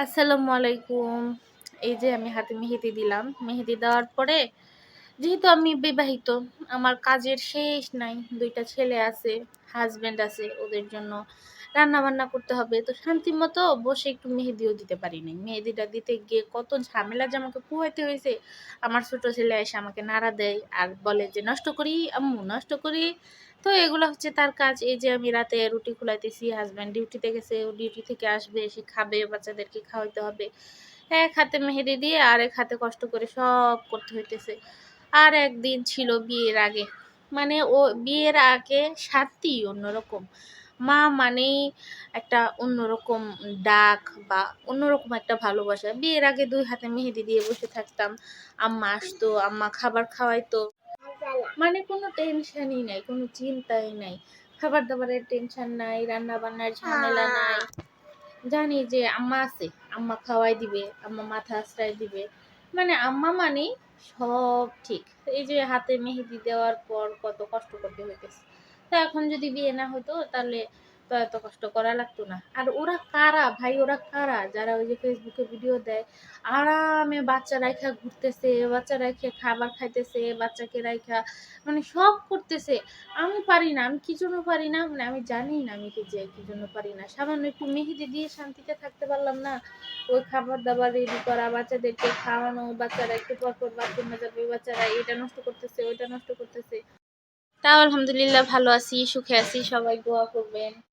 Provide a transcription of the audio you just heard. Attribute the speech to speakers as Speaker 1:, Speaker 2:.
Speaker 1: আসসালামু আলাইকুম। এই যে আমি হাতে মেহেদি দিলাম। মেহেদি দেওয়ার পরে যেহেতু আমি বিবাহিত, আমার কাজের শেষ নাই। ২ টা ছেলে আছে, হাসব্যান্ড আছে, ওদের জন্য রান্না-বান্না করতে হবে। তো শান্তিমতো বসে একটু মেহেদিও দিতে পারি নাই। মেহেদিটা দিতে গিয়ে কত ঝামেলা যে আমাকে পোহাইতে হইছে। আমার ছোট ছেলে এসে আমাকে নাড়া দেয় আর বলে যে, "নষ্ট করি আম্মু, নষ্ট করি।" তো এগুলা হচ্ছে তার কাজ। এই যে আমি রাতে রুটি খুলাইতেছি, হাসব্যান্ড ডিউটিতে গেছে, ও ডিউটি থেকে আসবে, এসে খাবে, বাচ্চাদেরকে খাওয়াইতে হবে। এক হাতে মেহেদি দিয়ে আরেক হাতে কষ্ট করে সব করতে হইতেছে। আর একদিন ছিল বিয়ের আগে। মানে ও বিয়ের আগে শান্তি অন্যরকম। মা মানেই একটা অন্যরকম ডাক বা অন্যরকম একটা ভালোবাসা। বিয়ের আগে ২ হাতে মেহেদি দিয়ে বসে থাকতাম। আম্মা আসতো, আম্মা খাবার খাওয়াইতো। মানে কোনো টেনশনই নাই, কোনো চিন্তাই নাই। খাবার-দাবারের টেনশন নাই, রান্না-বান্নার ঝামেলা নাই। জানি যে আম্মা আছে, আম্মা খাওয়াই দিবে, আম্মা মাথা আঁচড়ায় দিবে। মানে আম্মা মানেই সব ঠিক। এই যে হাতে মেহেদি দেওয়ার পর কত কষ্ট করতে হইতেছে। তো এখন যদি বিয়ে না হতো তাহলে তো এত কষ্ট করা লাগতো না। আর ওরা কারা ভাই, ওরা কারা যারা ওই যে ফেসবুকে ভিডিও দেয়, আরামে বাচ্চা রাইখা ঘুরতেছে, বাচ্চা রাইখা খাবার খাইতেছে, বাচ্চাকে রাইখা মানে সব করতেছে। আমি পারি না। আমি কি জন্য পারি না? মানে আমি জানি না আমি কি জন্য পারি না। সামান্য একটু মেহেদি দিয়ে শান্তিতে থাকতে পারলাম না। ওই খাবার-দাবার রেডি করা, বাচ্চাদেরকে খাওয়ানো, বাচ্চারা একটু পর, পর বাথরুমে যাবে, বাচ্চারা এটা নষ্ট করতেছে, ওইটা নষ্ট করতেছে। তাও আলহামদুলিল্লাহ ভালো আছি, সুখে আছি। সবাই দোয়া করবেন।